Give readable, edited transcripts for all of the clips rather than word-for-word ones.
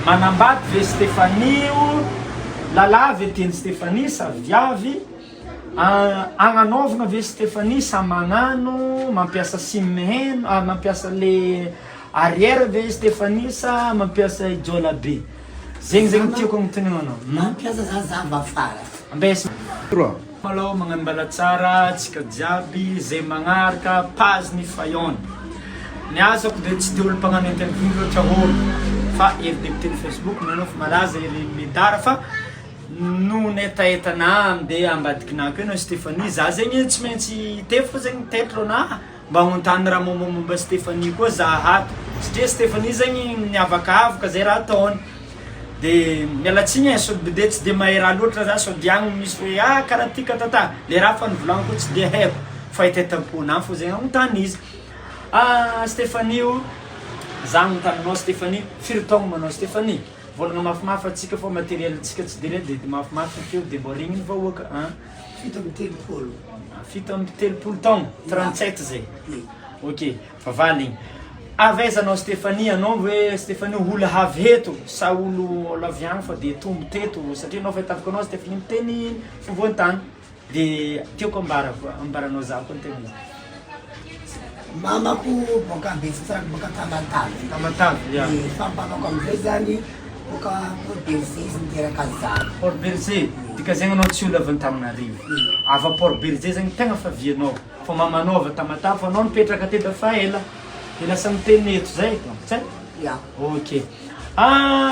manambady ve Stéphanie lala ve teny Stéphanie sa viavy agnanovana ve Stéphanie sa magnano mampiasa simeno mampiasa le arrière ve Stéphanie sa mampiasa ijola be zegny tiako agnotonigna anao mampiasa zazava afara ambes malo magnambala tsara atsika jiaby zay magnaraka page ny fayona ny azako de tsy de olo mpagnano interview loatra olo fa evidentiny Facebook nanao fa malaza ery medara fa no netaetana amde ambadikina akeo na Stéphanie za zegny tsy maintsy tefo zegny tetro na mba agnontany raha momba Stéphanie koa za hato satria Stéphanie zegny miavakavaka zay raha ataony de mialatsigny so de tsy de mahay raha loatra za so diagno misy hoe karaha ty katata le raha fa nivolagniko tsy de haiko fa itetam-pona fo zegny agnontany izy Stéphanie za agnontanianao Stéphanie firy taogno manao Stéphanie volagna mafimafy atsika fô matériel tsika tsy de mafimafy feo de mbô regniny vahoaka fito amby telopolo fito amby telopolo taogno 37 zay ok fa valigny avaizanao Stéphanie anao hoe Stéphanie olo havy heto sa olo laviagny fa de tombo teto satria anao fa hitavaka anao Stéphanie miteny fovoantany de tiako ambaranao za koa nyteny izy mamako boka besitsarako boka Tamatavy fampamako amizay zany boka Port Berger izy niteraka zany Port Berger dika zegny anao tsy olo avy Antananarivo ava Port Berger zegny tegna fa vianao fa mamanova Tamatavy fa anao nipetraka teto fa ela de lasa miteny eto zay tsay ok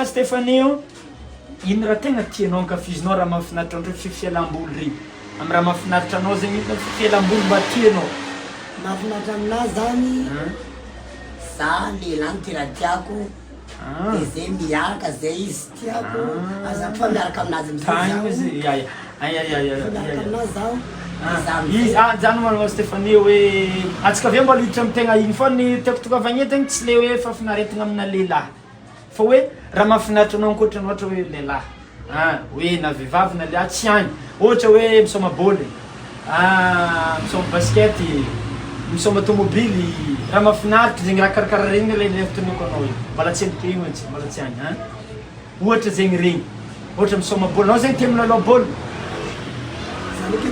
Stéphanie ino raha tegna tianao ankafizinao raha mahafinaritra andreo fifialam-boly ry amy raha mahafinaritra anao zegny fifialam-boly mba tianao mahafinaritra aminazy zany za lehilahy tena tiako de zay miaraka zay izy tiako aza fa miaraka aminazy miaraka aminazy zaho izy zany manao Stéphanie hoe atsika avy mbola hiditra amy tegna igny fô ny tiako tokavagny tegny tsy le hoe fa finaretigna amina lehilahy fa hoe raha mahafinaritra anao ankoatra ohatra hoe lehilahy hoe na vehivavy na lehilahy tsy agny ohatra hoe misoma bôly misoma baskety misoma tomobily raha mahafinaritra zegny raha karakara regny le fitonoko anao io mbola tsy amtegno antsika mbola tsy agny ohatra zegny regny ohatra misoma bôly anao zegny tia milalao bôly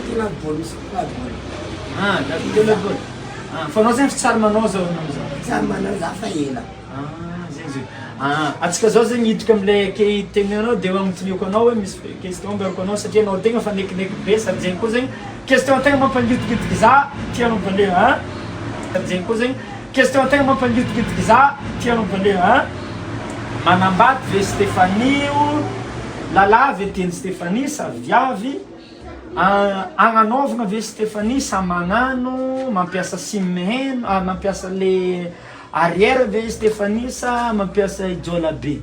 tena bôly misy bôly tena bôly fa anao zegny tsara manao zao tsara manao za fa ela zegny zay atsika zao zegny hiditra amle ke teninao de agnontoniako anao hoe misy question mberako anao satria anao tegna fa nekineky be sady zegny koa zegny question tegna mampangitigitika za tianao mpandeha sady zegny koa zegny question tegna mampangitigitika za tianao mpandeha manambady ve Stéphanie lala ve teny Stéphanie sa viavy agnanovana ve Stéphanie sa magnano mampiasa simeno mampiasa le arrière ve Stéphanie sa mampiasa ijola be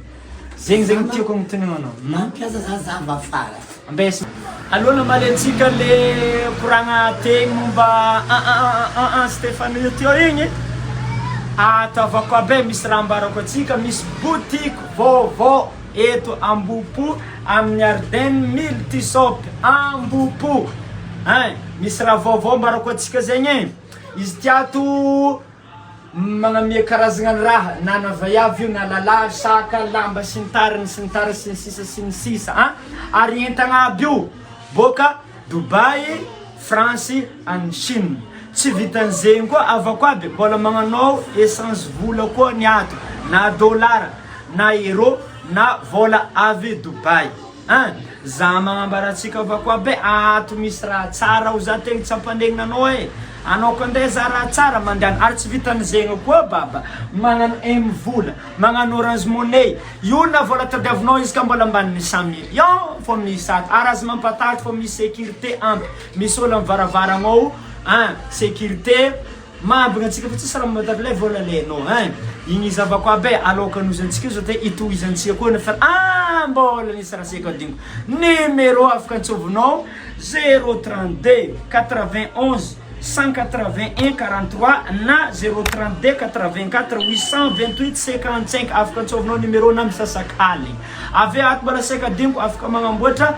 zegny tiako agnotonigna anao mampiasa zazava afara ambes alohana malentsika le koragna tegny momba Stéphanie teo igny ataovako abe misy raha ambarako atsika misy boutique vaovao eto Ambohipo amin'ny Ardennes Multishop Ambohipo misy raha vaovao ambarako atsika zegny izy tiato magnamia karazagna raha na navaiavy io na lala saka lamba sy ny tariny sy ny sisa ary entagna aby io boka Dubai France any Chine tsy vitan'zegny koa avako aby mbola magnanao essence vola koa ny ato na dollara na euro na vola avy Dubai za magnambaratsika avako aby ato misy raha tsara ho za tegna tsy ampandegnina anao anao koa ndeha za raha tsara mandehana ary tsy vitan'zegny koa baba magnano M vola magnano Orange Money io na vola tadiavinao izy ka mbola ambaniny 100 millions fô misy ato ary azy mampatahotra fô misy sécurité ampy misy olo mivaravaranao sécurité mambigna antsika fa tsisy raha matavy lay vola lenao igny izy avako aby aloka anozantsika zao te itohizantsika koa nefa mbola nisy raha seka adingo numéro afaka antsovinao 032 91 181 43 na 032 84 828 55 afaka antsovinao numéro na misasakaly avy ato mbola seka adingo afaka magnamboatra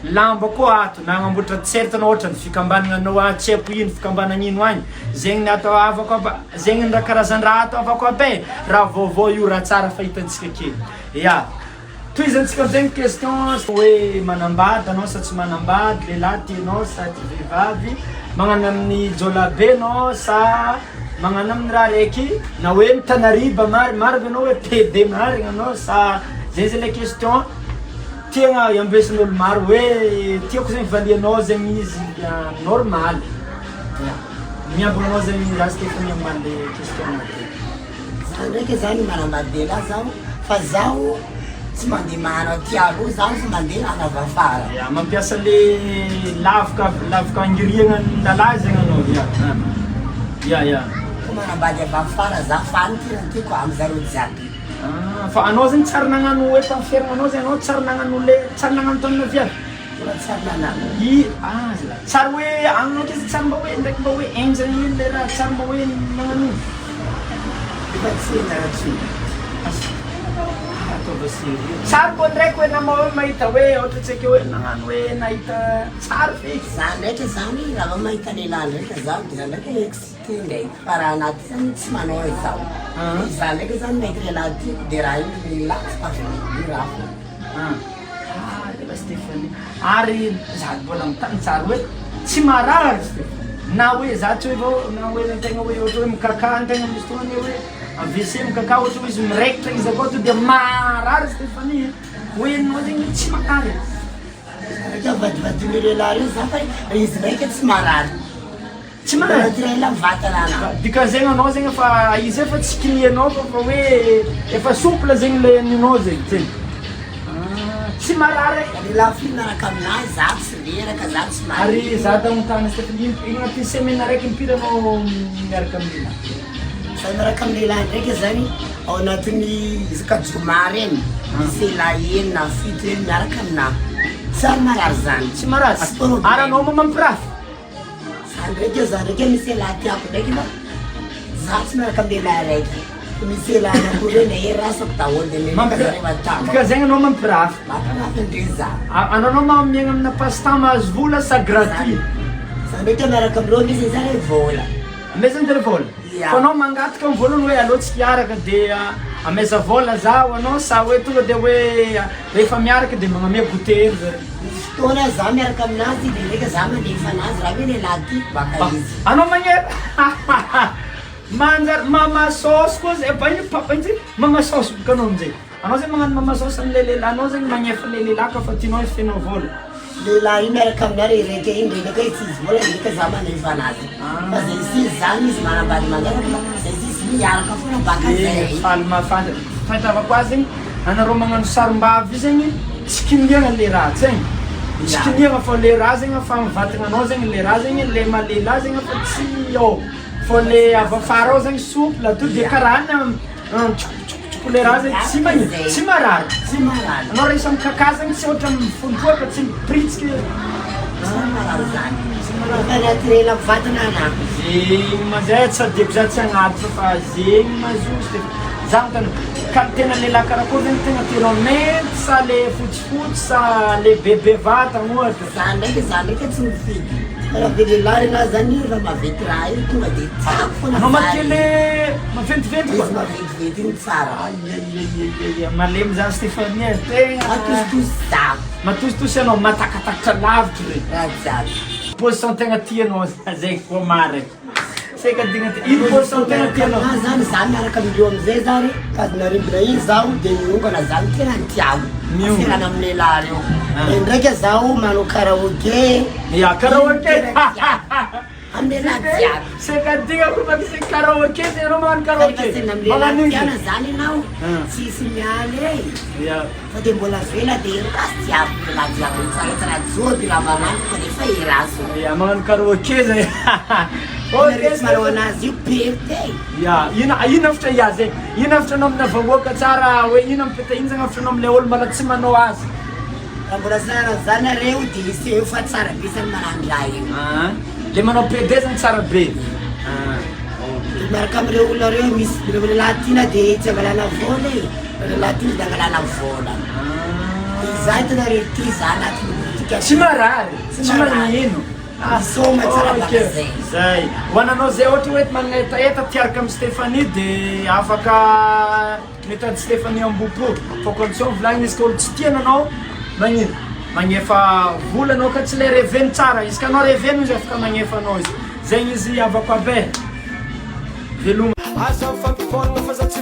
lamba koa ato na agnamboatra t-shirt na ohatra ny fikambanana anao tsy haiko ino fikambanana ino agny zegny atao avako aba zegny raha karazan-draha atao avako abe raha vaovao io raha tsara fahitantsika kely toizantsika zegny question hoe manambady anao sa tsy manambady, lehilahy tianao sa ty vehivavy, magnano amin'ny jolabe anao sa magnano amin'ny raha raiky na hoe mitanariba maro anao hoe PD marigna anao sa zay le question tiagna iambesin'olo maro hoe tiako zegny valianao zegny izy normal. Miambina anao zegny raha Stéphanie amban'ny le question naty. Za ndraiky zany manambady lehilahy zaho fa zaho tsy mandeha mahanao ty aloha zaho tsy mandeha hanava afara. Mampiasa le lavaka angiriagna lalahy zegny anao. Ya. Ko manambady avy afara za fany tiako amy zareo jiaby. Fa anao zegny tsara nagnano hoe tamferanao zegny anao tsara nagnano le tsara nagnano tamin'ny viavy. Mbola tsara nanano. Tsara hoe anao izy tsara mba hoe ndraiky mba hoe enjany iny le raha tsara mba hoe nagnano iny. Efa tsy naratsy. Tsara koa ndraiky hoe nama hoe mahita hoe ohatra tsika hoe nagnano hoe nahita tsara feky. Za ndraiky zany raha mahita lehilahy ndraiky zaho de za ndraiky excité ndraiky fa raha anaty zany tsy manao hoe zaho. Za ndraiky zany mahita lehilahy tiako de raha iny lehilahy tsy tafy raha. Stéphanie ary za mbola mitany tsara hoe tsy marary na hoe za tsy hoe na hoe tegna hoe ohatra hoe mikaka tegna misy fotoana hoe AVC mikaka ohatra hoe izy miraikitra izy akao to de marary Stéphanie hoe anao zegny tsy marary. Raha vadivadimy lehilahy reo za fa izy ndraiky tsy marary. Tsy marary tira ela vatana anao. Dika zegny anao zegny efa izy efa tsy kinianao fa hoe efa souple zegny le ninao zegny zegny. Tsy marary. Lehilahy fy miaraka aminazy za tsy leraka za tsy marary. Ary za tany Stéphanie iny anaty semaine araiky impiry anao miaraka amin'ny fa miaraka amin'ny lehilahy ndraiky zany ao anatin'ny isaka joma reny misy lehilahy enina fito reny miaraka aminahy. Tsy ary marary zany. Tsy marary. Ary anao mampirafy. Za ndraiky misy lehilahy tiako ndraiky fa za tsy miaraka amin'ny lehilahy raiky. Misy lehilahy anakoroa hoe nahe rasako daholo de miaraka tama. Dika zegny anao mampirafy. Mampirafy ndre za. Anao miaigna amina passe-temps mahazo vola sa gratuit? Za ndraiky miaraka amin'ireo misy zany vola. Amezany tele vola? Fa anao mangataka amin'ny volany hoe alô tsy hiaraka de ameza vola zaho anao sa hoe tonga de hoe rehefa miaraka de magnamia goûter zany. Misy fotoana za miaraka aminazy de ndraiky za mandefa anazy raha hoe lehilahy tiako baka izy. Anao magnety manjary mama sauce koa zay iny papa iny mama sauce boka anao aminjay. Anao zegny magnano mama sauce am'le lehilahy anao zegny magnefa le lehilahy ka fa tianao fenao vola. Lehilahy iny miaraka aminareo raiky iny ndraiky izy tsisy vola ndraiky za manefa anazy. Fa zay izy zany izy manambady mangataka zay izy miaraka foana baka zay. Faly mafantatra. Fahitavako azy zegny anareo magnano sarim-bavy zegny tsy kiniagna le raha zegny. Tsy kiniagna fa le raha zegny fa mivatagna anao zegny le raha zegny le mahalehilahy zegny fa tsy fa le avy afara ao zegny souple to de karaha tsoko le raha zegny tsy marary. Tsy marary. Anao rehefa mikaka zegny tsy ohatra mifontoaka tsy mipritsiky. Tsy marary zany. Fa naturel amin'ny vatana anahy. Zegny mazay tsy adeko za tsy agnaty fa zegny mazoso za mitany ka tena lehilahy karakory zegny tegna tianao mainty sa le fotsifotsy sa le bebe vatagna ohatra. Za ndraiky tsy mifidy. Raha be lehilahy na zany raha maventy raha io tonga de tsara foana. Anao makele maventiventy koa. Izy maventiventy iny tsara. Malemy za Stéphanie tegna. Matositosy za. Matositosy anao matakatakatra lavitra regny. Raha jiaby. Position tegna tianao zegny koa mariny. Seka digna ino position tegna tianao? Zany za miaraka amindreo amizay zany kazinarimbona iny zaho de miongana zany tena tiago. Miongana amin'ny lehilahy reo. Ndraiky zaho manao karaoke. Ya karaoke. Amin'ny lehilahy jiaby. Seka digna koa makisy karaoke de anao magnano karaoke. Magnano tiana zany anao. Tsisy mialy e. Ya. Fa de mbola vela de rasy jiaby lehilahy jiaby tsaratsara joby raha manano fa defa iraso. Ya magnano karaoke zay. Rehefa manao anazy io perte. Ya, ino hafitra ia zegny. Ino hafitranao amina vahoaka tsara hoe ino ampita ino zegny hafitranao am'le olo mbala tsy manao azy. Raha mbola tsara zany areo de se efa tsara be zany manano raha io. Le manao PD zany tsara be. Miaraka am'ireo olona reo misy lehilahy tiana de tsy angalana vola e. Lehilahy tiana de angalana vola. Za tena rety za anaty politika. Tsy marary. Tsy magnino. Asoma tsara baka zay. Zay. Ho ananao zay ohatra hoe magnetaeta tiaraka amin'ny Stéphanie de afaka metady Stéphanie ambopo. Fa condition volagniny izy ka olo tsy tiana anao magnino? Magnefa vola anao ka tsy le reveny tsara. Izy ka anao reveny izy afaka magnefa anao izy. Zegny izy avako abe. Veloma. Aza mifampifôragna fa za tsy